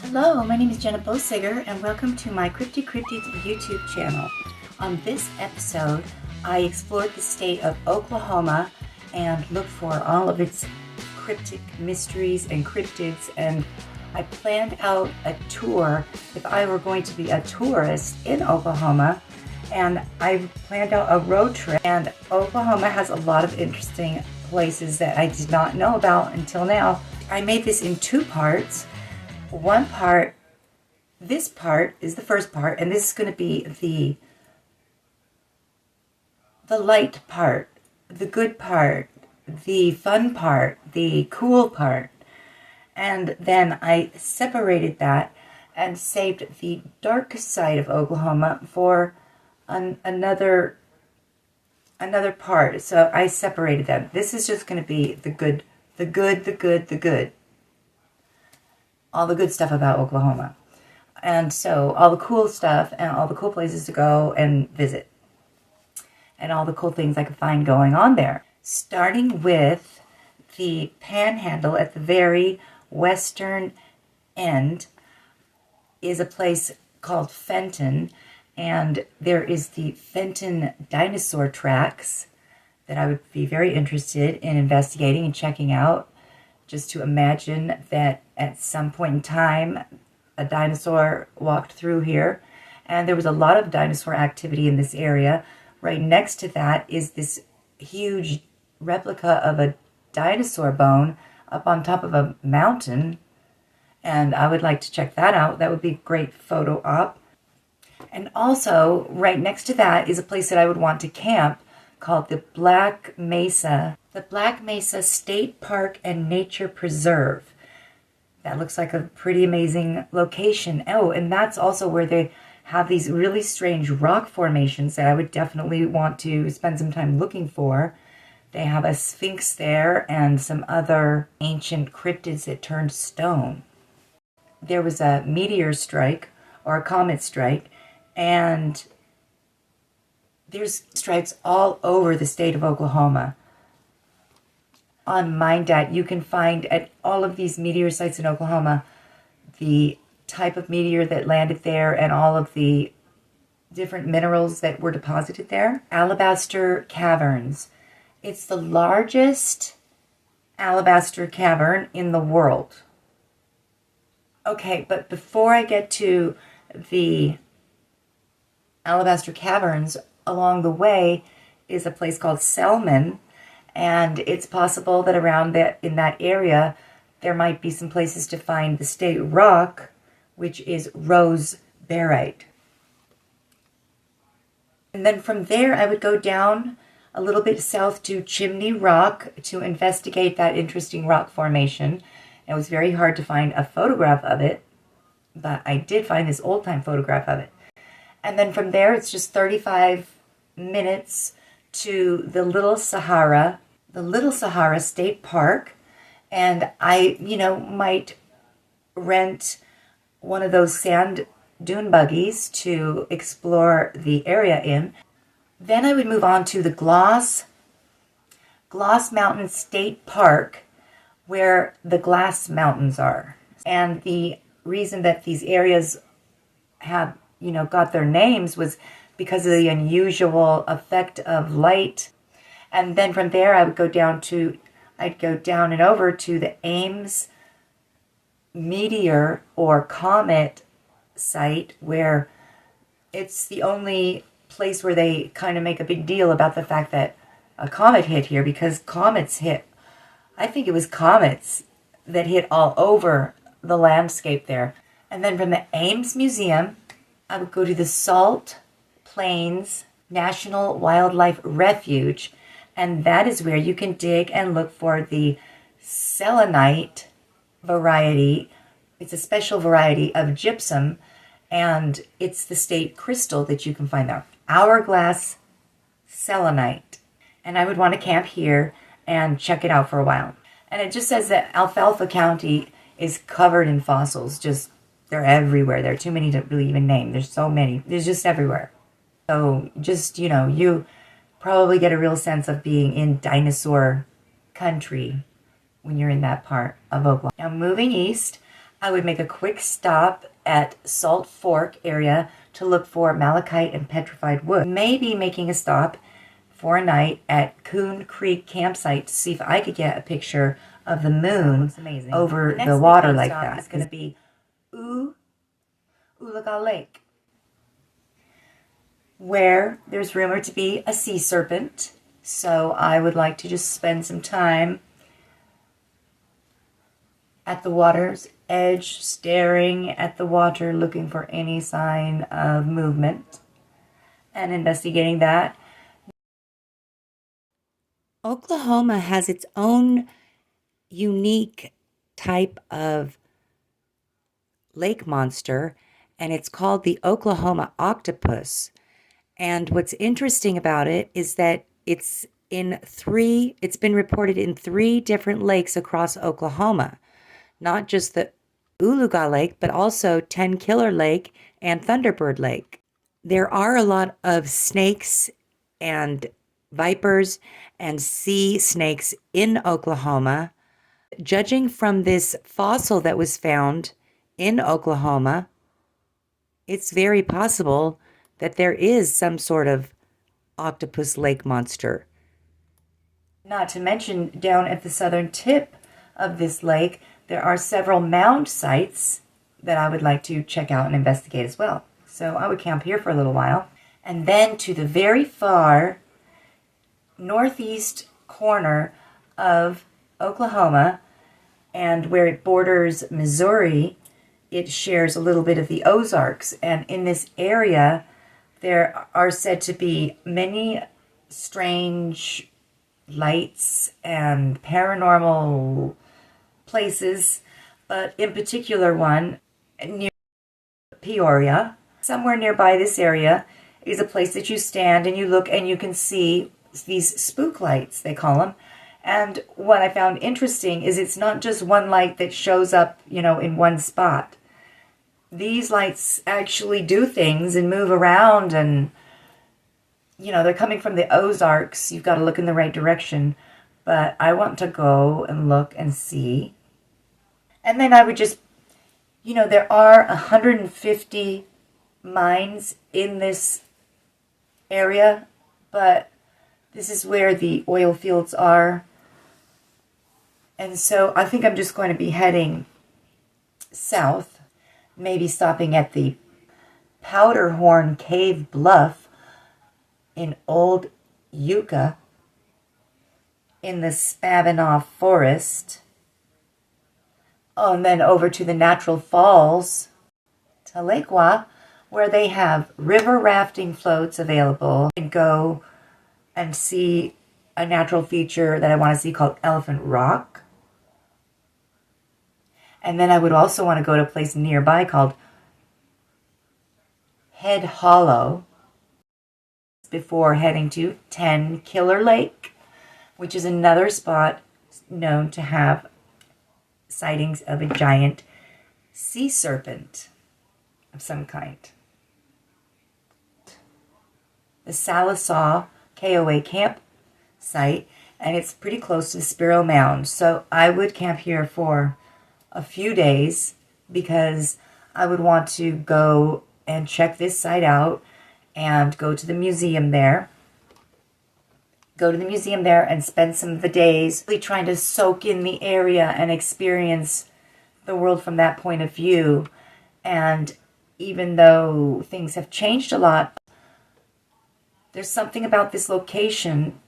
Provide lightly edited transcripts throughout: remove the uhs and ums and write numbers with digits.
Hello, my name is Jenna Bosiger and welcome to my Cryptic YouTube channel. On this episode, I explored the state of Oklahoma and looked for all of its cryptic mysteries and cryptids, and I planned out a tour if I were going to be a tourist in Oklahoma, and I planned out a road trip. And Oklahoma has a lot of interesting places that I did not know about until now. I made this in two parts. One part, this part is the first part, and this is going to be the light part, the good part, the fun part, the cool part. And then I separated that and saved the dark side of Oklahoma for another part. So I separated them. This is just going to be the good. All the good stuff about Oklahoma. And so all the cool stuff and all the cool places to go and visit. And all the cool things I could find going on there. Starting with the Panhandle at the very western end is a place called Fenton. And there is the Fenton dinosaur tracks that I would be very interested in investigating and checking out. Just to imagine that at some point in time, a dinosaur walked through here. And there was a lot of dinosaur activity in this area. Right next to that is this huge replica of a dinosaur bone up on top of a mountain. And I would like to check that out. That would be a great photo op. And also, right next to that is a place that I would want to camp called the Black Mesa State Park and Nature Preserve. That looks like a pretty amazing location. Oh, and that's also where they have these really strange rock formations that I would definitely want to spend some time looking for. They have a sphinx there and some other ancient cryptids that turned stone. There was a meteor strike or a comet strike, and there's strikes all over the state of Oklahoma. On MindDat, you can find at all of these meteor sites in Oklahoma the type of meteor that landed there and all of the different minerals that were deposited there. Alabaster Caverns. It's the largest alabaster cavern in the world. Okay, but before I get to the Alabaster Caverns, along the way is a place called Selman, and it's possible that around that in that area there might be some places to find the state rock, which is rose barite. And then from there I would go down a little bit south to Chimney Rock to investigate that interesting rock formation. It was very hard to find a photograph of it, but I did find this old-time photograph of it. And then from there it's just 35 minutes to the Little Sahara State Park. And I, might rent one of those sand dune buggies to explore the area in. Then I would move on to the Gloss Mountain State Park, where the Glass Mountains are. And the reason that these areas have, got their names was because of the unusual effect of light. And then from there I'd go down and over to the Ames meteor or comet site, where it's the only place where they kind of make a big deal about the fact that a comet hit here, because comets hit, I think it was comets that hit all over the landscape there. And then from the Ames Museum, I would go to the Salt Plains National Wildlife Refuge, and that is where you can dig and look for the selenite variety. It's a special variety of gypsum, and it's the state crystal that you can find there. Hourglass selenite. And I would want to camp here and check it out for a while. And it just says that Alfalfa County is covered in fossils. They're everywhere. There are too many to really even name. There's so many. There's just everywhere. So just, you probably get a real sense of being in dinosaur country when you're in that part of Oklahoma. Now moving east, I would make a quick stop at Salt Fork area to look for malachite and petrified wood. Maybe making a stop for a night at Coon Creek campsite to see if I could get a picture of the moon over the water like that. It's going to be Oologah Lake, where there's rumored to be a sea serpent. So I would like to just spend some time at the water's edge, staring at the water, looking for any sign of movement and investigating that. Oklahoma has its own unique type of lake monster, and it's called the Oklahoma octopus. And what's interesting about it is that it's been reported in 3 different lakes across Oklahoma. Not just the Oologah Lake, but also Ten Killer Lake and Thunderbird Lake. There are a lot of snakes and vipers and sea snakes in Oklahoma. Judging from this fossil that was found in Oklahoma, it's very possible that there is some sort of octopus lake monster. Not to mention, down at the southern tip of this lake, there are several mound sites that I would like to check out and investigate as well. So I would camp here for a little while. And then to the very far northeast corner of Oklahoma, and where it borders Missouri, it shares a little bit of the Ozarks. And in this area, there are said to be many strange lights and paranormal places, but in particular one near Peoria. Somewhere nearby this area is a place that you stand and you look and you can see these spook lights, they call them. And what I found interesting is it's not just one light that shows up, in one spot. These lights actually do things and move around, and they're coming from the Ozarks. You've got to look in the right direction. But I want to go and look and see. And then I would just, there are 150 mines in this area, but this is where the oil fields are. And so I think I'm just going to be heading south, maybe stopping at the Powderhorn Cave Bluff in Old Yucca in the Spavinaw Forest. Oh, and then over to the Natural Falls, Tahlequah, where they have river rafting floats available. And go and see a natural feature that I want to see called Elephant Rock. And then I would also want to go to a place nearby called Head Hollow before heading to Ten Killer Lake, which is another spot known to have sightings of a giant sea serpent of some kind. The Salisaw KOA campsite, and it's pretty close to Sparrow Mound. So I would camp here for a few days because I would want to go and check this site out and go to the museum there. And spend some of the days really trying to soak in the area and experience the world from that point of view. And even though things have changed a lot, there's something about this location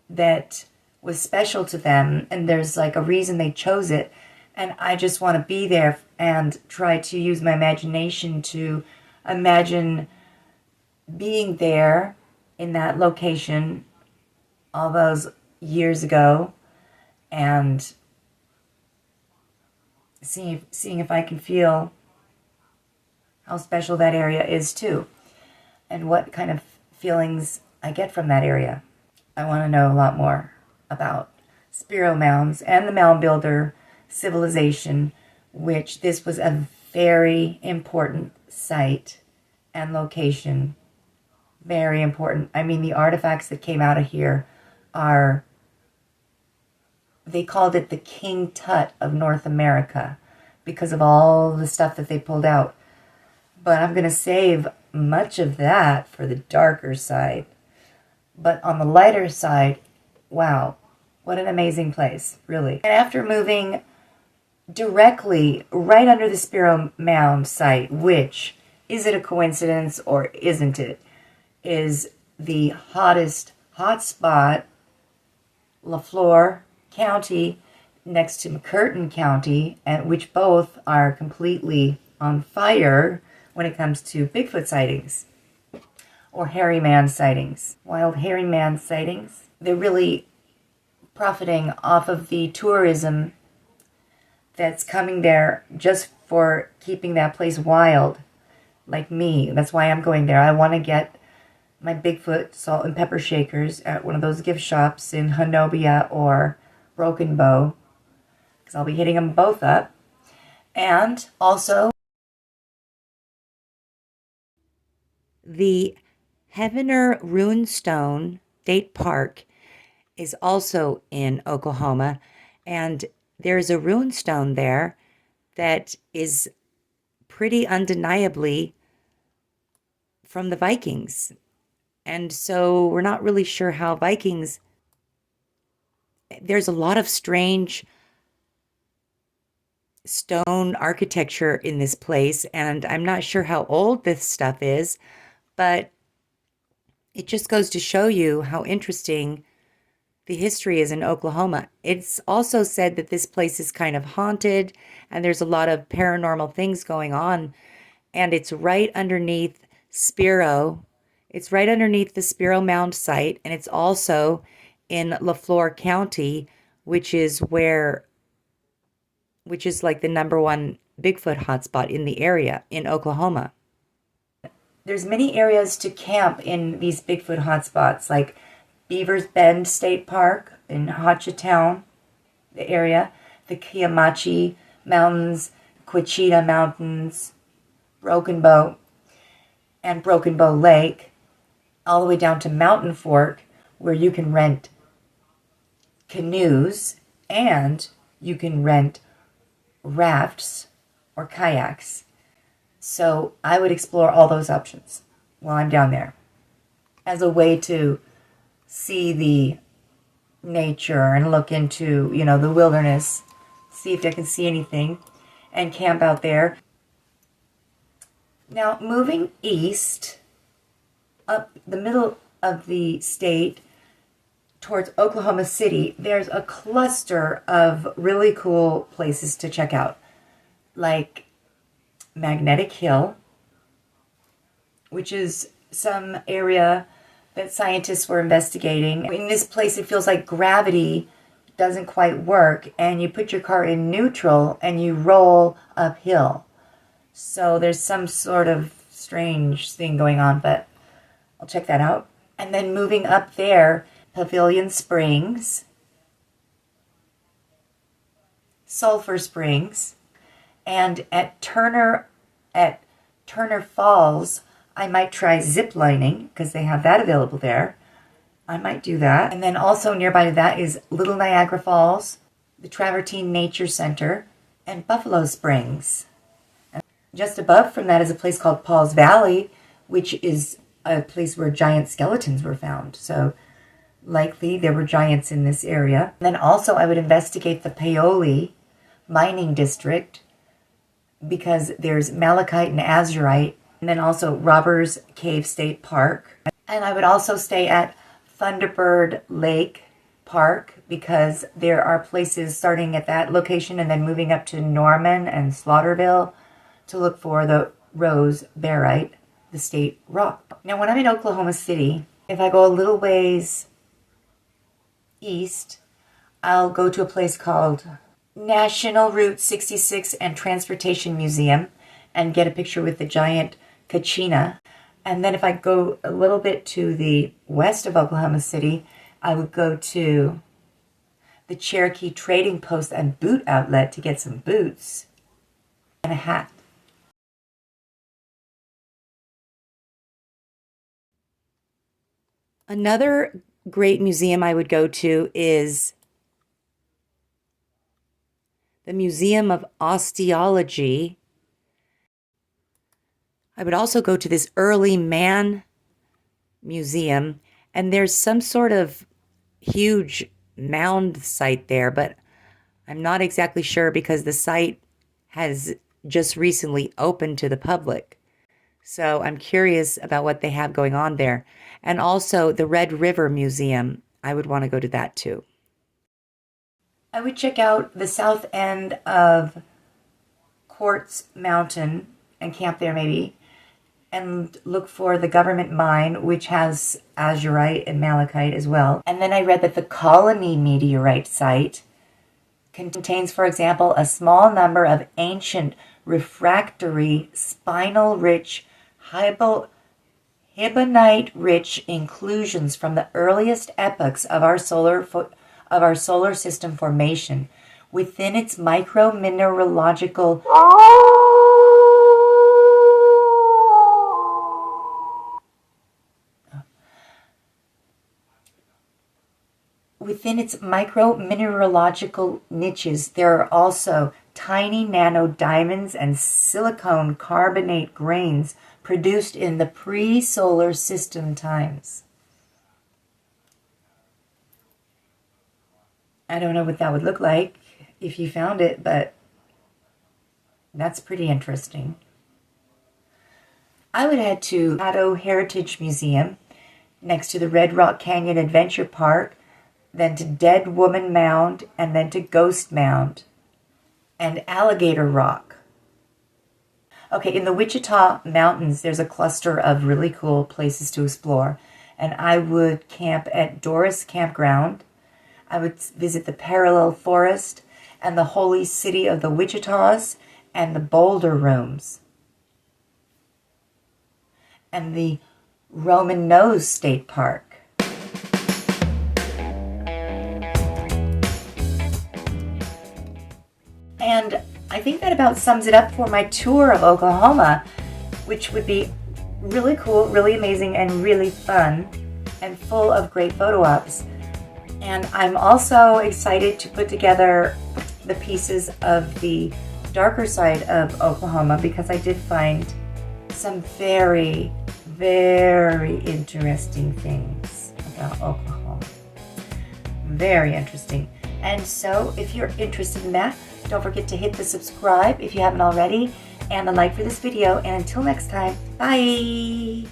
that was special to them, and there's like a reason they chose it. And I just want to be there and try to use my imagination to imagine being there in that location all those years ago, and seeing if I can feel how special that area is too, and what kind of feelings I get from that area. I want to know a lot more about Sparrow Mounds and the Mound Builder civilization, which this was a very important site and location. Very important. I mean, the artifacts that came out of here they called it the King Tut of North America. because of all the stuff that they pulled out. But I'm going to save much of that for the darker side. But on the lighter side, wow, what an amazing place, really. And after moving directly right under the Spiro Mound site, which, is it a coincidence or isn't it, is the hottest hotspot, LaFleur County, next to McCurtain County, and which both are completely on fire when it comes to Bigfoot sightings or hairy man sightings. Wild hairy man sightings. They're really profiting off of the tourism that's coming there just for keeping that place wild, like me. That's why I'm going there. I want to get my Bigfoot salt and pepper shakers at one of those gift shops in Honobia or Broken Bow, because I'll be hitting them both up. And also the Heavener Runestone State Park is also in Oklahoma, and there's a runestone there that is pretty undeniably from the Vikings. And so we're not really sure how Vikings... There's a lot of strange stone architecture in this place, and I'm not sure how old this stuff is, but it just goes to show you how interesting the history is in Oklahoma. It's also said that this place is kind of haunted and there's a lot of paranormal things going on. And it's right underneath Spiro. It's right underneath the Spiro Mound site. And it's also in LaFleur County, which is like the #1 Bigfoot hotspot in the area in Oklahoma. There's many areas to camp in these Bigfoot hotspots, like Beaver's Bend State Park in Wichita, the area, the Kiamachi Mountains, Wichita Mountains, Broken Bow, and Broken Bow Lake, all the way down to Mountain Fork, where you can rent canoes and you can rent rafts or kayaks. So I would explore all those options while I'm down there as a way to see the nature and look into, the wilderness, see if I can see anything, and camp out there. Now, moving east, up the middle of the state, towards Oklahoma City, there's a cluster of really cool places to check out, like Magnetic Hill, which is some area that scientists were investigating. In this place, it feels like gravity doesn't quite work, and you put your car in neutral and you roll uphill. So there's some sort of strange thing going on, but I'll check that out. And then moving up there, Pavilion Springs, Sulphur Springs, and at Turner Falls, I might try zip lining because they have that available there. I might do that. And then also nearby to that is Little Niagara Falls, the Travertine Nature Center, and Buffalo Springs. And just above from that is a place called Paul's Valley, which is a place where giant skeletons were found. So likely there were giants in this area. And then also I would investigate the Paoli mining district because there's malachite and azurite. And then also Robbers Cave State Park. And I would also stay at Thunderbird Lake Park because there are places starting at that location and then moving up to Norman and Slaughterville to look for the rose barite, the state rock. Now, when I'm in Oklahoma City, if I go a little ways east, I'll go to a place called National Route 66 and Transportation Museum and get a picture with the giant Kachina. And then if I go a little bit to the west of Oklahoma City, I would go to the Cherokee Trading Post and Boot Outlet to get some boots and a hat. Another great museum I would go to is the Museum of Osteology. I would also go to this early man museum, and there's some sort of huge mound site there, but I'm not exactly sure because the site has just recently opened to the public. So I'm curious about what they have going on there. And also the Red River Museum. I would want to go to that too. I would check out the south end of Quartz Mountain and camp there maybe, and look for the government mine, which has azurite and malachite as well. And then I read that the Colony meteorite site contains, for example, a small number of ancient refractory spinal-rich hibonite-rich inclusions from the earliest epochs of our solar system formation within its micromineralogical niches. There are also tiny nano diamonds and silicon carbonate grains produced in the pre-solar system times. I don't know what that would look like if you found it, but that's pretty interesting. I would head to Caddo Heritage Museum next to the Red Rock Canyon Adventure Park, then to Dead Woman Mound, and then to Ghost Mound and Alligator Rock. Okay, in the Wichita Mountains, there's a cluster of really cool places to explore, and I would camp at Doris Campground. I would visit the Parallel Forest and the Holy City of the Wichitas and the Boulder Rooms and the Roman Nose State Park. And I think that about sums it up for my tour of Oklahoma, which would be really cool, really amazing, and really fun, and full of great photo ops. And I'm also excited to put together the pieces of the darker side of Oklahoma, because I did find some very, very interesting things about Oklahoma. Very interesting. And so if you're interested in that, don't forget to hit the subscribe if you haven't already, and the like for this video. And until next time, bye!